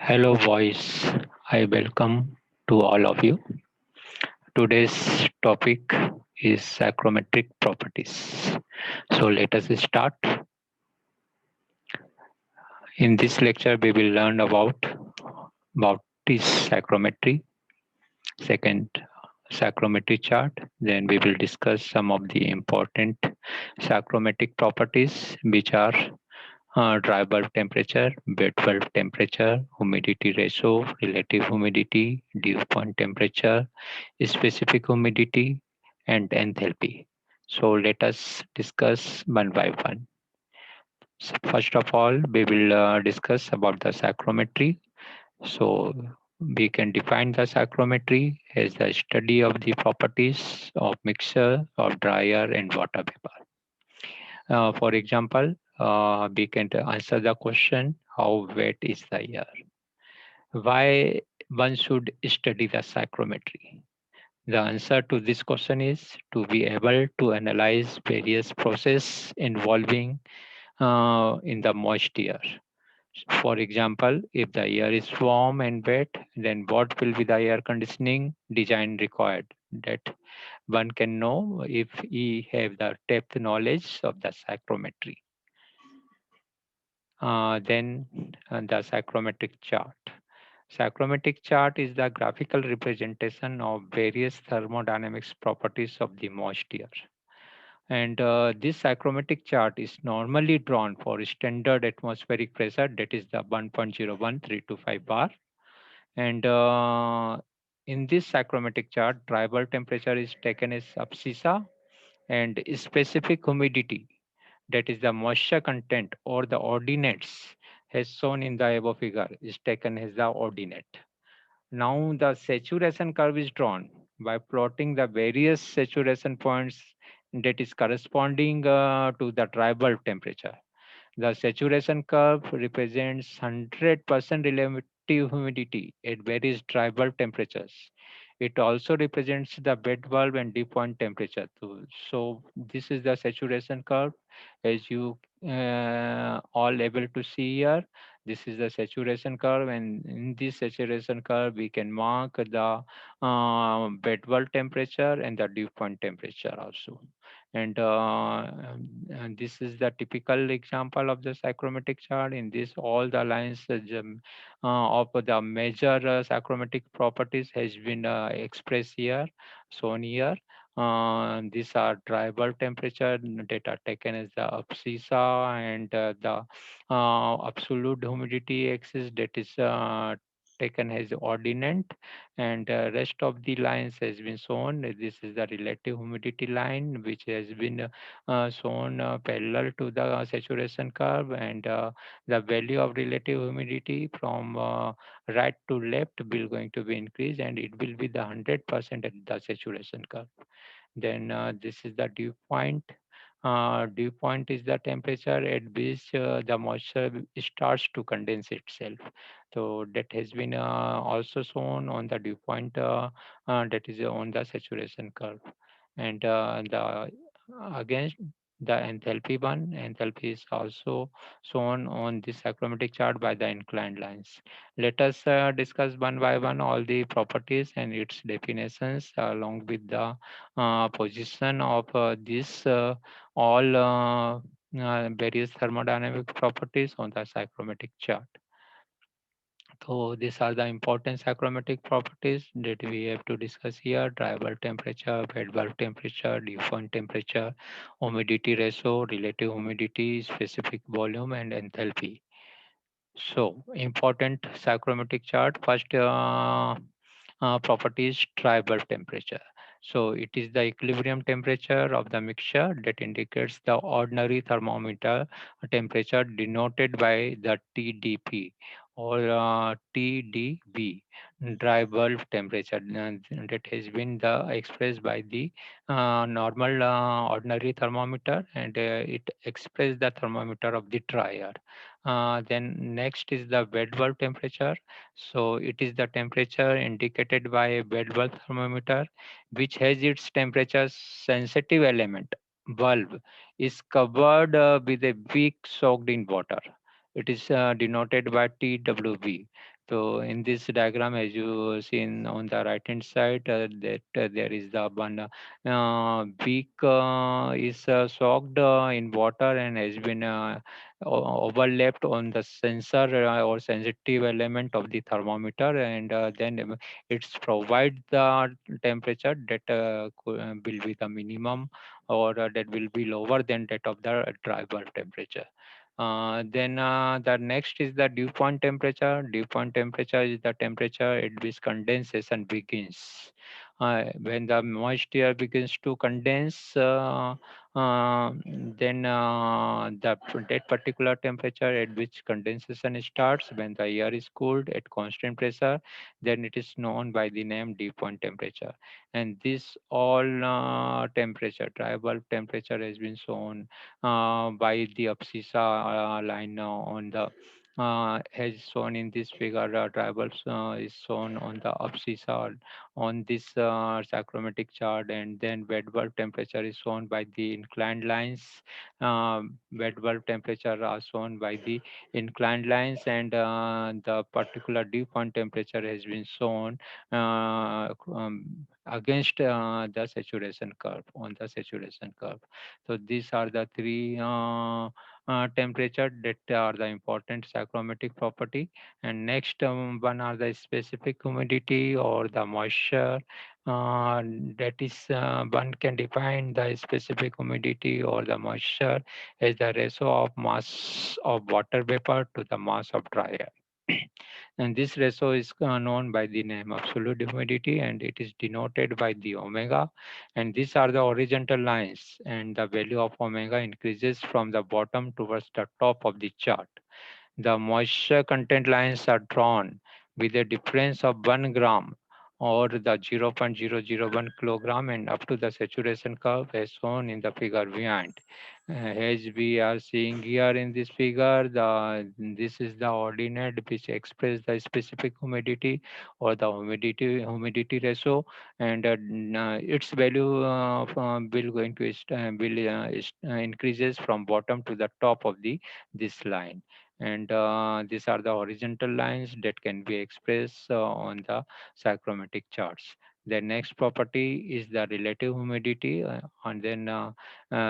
Hello, boys. I welcome to all of you. Today's topic is psychrometric properties. So let us start. In this lecture, we will learn about this psychrometry. Second, psychrometry chart. Then we will discuss some of the important psychrometric properties, which are dry bulb temperature, wet bulb temperature, humidity ratio, relative humidity, dew point temperature, specific humidity, and enthalpy. So let us discuss one by one. So first of all, we will discuss about the psychrometry. So we can define the psychrometry as the study of the properties of mixture of dry air and water vapor. For example, we can answer the question, how wet is the air? Why one should study the psychrometry? The answer to this question is to be able to analyze various processes involving in the moist air. For example, if the air is warm and wet, then what will be the air conditioning design required? That one can know if he have the depth knowledge of the psychrometry. Then the psychrometric chart. Psychrometric chart is the graphical representation of various thermodynamics properties of the moist air. And this psychrometric chart is normally drawn for standard atmospheric pressure, that is the 1.01325 bar. And in this psychrometric chart, dry bulb temperature is taken as abscissa and specific humidity, that is the moisture content or the ordinates as shown in the above figure, is taken as the ordinate. Now the saturation curve is drawn by plotting the various saturation points that is corresponding to the dry bulb temperature. The saturation curve represents 100% relative humidity at various dry bulb temperatures. It also represents the wet bulb and dew point temperature too. So this is the saturation curve, as you all able to see here. This is the saturation curve, and in this saturation curve, we can mark the wet bulb temperature and the dew point temperature also. And this is the typical example of the psychrometric chart. In this, all the lines of the major psychrometric properties has been expressed here, shown here. These are dry bulb temperature data taken as the abscissa, and the absolute humidity axis, that is taken as ordinate, and rest of the lines has been shown. This is the relative humidity line, which has been shown parallel to the saturation curve, and the value of relative humidity from right to left will going to be increased, and it will be the 100% at the saturation curve. Then this is the dew point. Dew point is the temperature at which the moisture starts to condense itself. So that has been also shown on the dew point, that is on the saturation curve. And the against the enthalpy one, enthalpy is also shown on this psychrometric chart by the inclined lines. Let us discuss one by one all the properties and its definitions, along with the position of this all various thermodynamic properties on the psychrometric chart. So these are the important psychrometric properties that we have to discuss here: dry bulb temperature, wet bulb temperature, dew point temperature, humidity ratio, relative humidity, specific volume, and enthalpy. So important psychrometric chart. First property is dry bulb temperature. So it is the equilibrium temperature of the mixture that indicates the ordinary thermometer temperature, denoted by the TDP or TDV, dry bulb temperature, that has been expressed by the normal ordinary thermometer, and it expresses the thermometer of the dry air. Then next is the wet bulb temperature. So it is the temperature indicated by a wet bulb thermometer, which has its temperature sensitive element, bulb, is covered with a wick soaked in water. It is denoted by TWV. So in this diagram, as you seen on the right hand side, that there is the one beak is soaked in water and has been overlapped on the sensor or sensitive element of the thermometer, and then it's provide the temperature that will be the minimum, or that will be lower than that of the dry bulb temperature. Then the next is the dew point temperature. Dew point temperature is the temperature at which condensation begins. When the moisture begins to condense, then that particular temperature at which condensation starts, when the air is cooled at constant pressure, then it is known by the name dew point temperature. And this all temperature, dry bulb temperature, has been shown by the abscissa line on the as shown in this figure. Tribals is shown on the abscissa on this psychrometric chart, and then wet bulb temperature is shown by the inclined lines. Wet bulb temperature are shown by the inclined lines, and the particular dew point temperature has been shown against the saturation curve, on the saturation curve. So these are the three temperature that are the important psychrometric property. And next one are the specific humidity or the moisture. That is one can define the specific humidity or the moisture as the ratio of mass of water vapor to the mass of dry air. And this ratio is known by the name absolute humidity, and it is denoted by the omega. And these are the horizontal lines, and the value of omega increases from the bottom towards the top of the chart. The moisture content lines are drawn with a difference of 1 gram or the 0.001 kilogram and up to the saturation curve as shown in the figure behind. As we are seeing here in this figure, this is the ordinate which express the specific humidity or the humidity ratio, and its value will going to increases from bottom to the top of the this line. And these are the horizontal lines that can be expressed on the psychrometric charts. The next property is the relative humidity, and then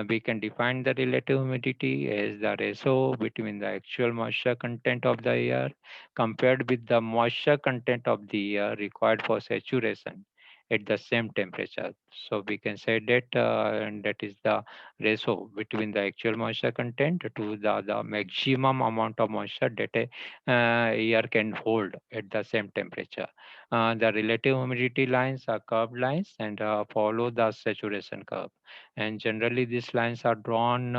we can define the relative humidity as the ratio between the actual moisture content of the air compared with the moisture content of the air required for saturation at the same temperature. So we can say that and that is the ratio between the actual moisture content to the maximum amount of moisture that a air can hold at the same temperature. The relative humidity lines are curved lines and follow the saturation curve. And generally, these lines are drawn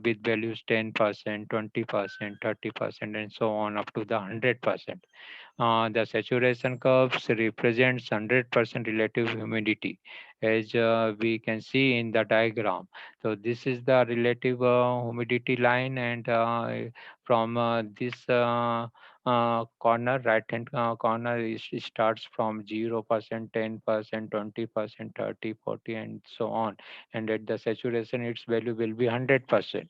with values 10%, 20%, 30%, and so on up to the 100%. The saturation curves represents 100% relative humidity, as we can see in the diagram. So this is the relative humidity line, and from this corner, right hand corner, it starts from 0%, 10%, 20%, 30, 40, and so on. And at the saturation, its value will be 100%.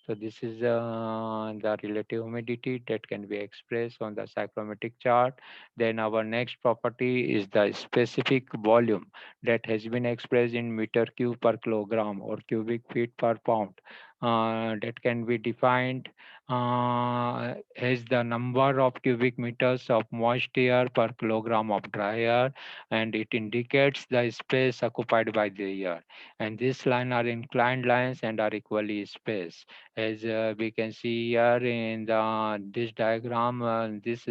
So this is the relative humidity that can be expressed on the psychrometric chart. Then our next property is the specific volume that has been expressed in meter cube per kilogram or cubic feet per pound. That can be defined as the number of cubic meters of moist air per kilogram of dry air, and it indicates the space occupied by the air. And these lines are inclined lines and are equally spaced. As we can see here in this diagram, this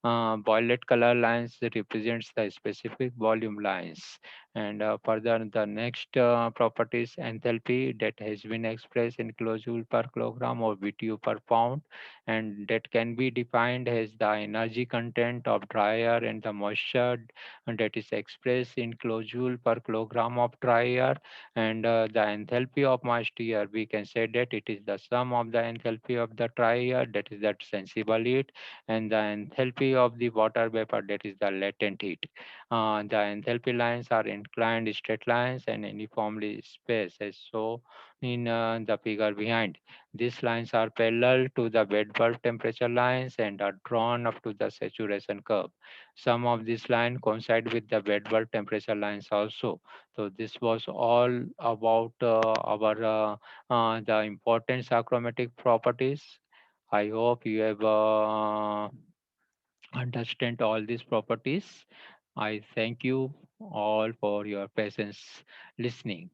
violet color lines represents the specific volume lines. And further, the next properties enthalpy that has been expressed in kilojoule per kilogram or BTU per pound, and that can be defined as the energy content of dry air and the moisture, and that is expressed in kilojoule per kilogram of dry air. And the enthalpy of moist air, we can say that it is the sum of the enthalpy of the dry air, that is that sensible heat, and the enthalpy of the water vapor, that is the latent heat. The enthalpy lines are inclined straight lines and uniformly spaced as so in the figure behind. These lines are parallel to the bed bulb temperature lines and are drawn up to the saturation curve. Some of these lines coincide with the bed bulb temperature lines also. So this was all about our the important achromatic properties. I hope you have understand all these properties. I thank you all for your patience listening.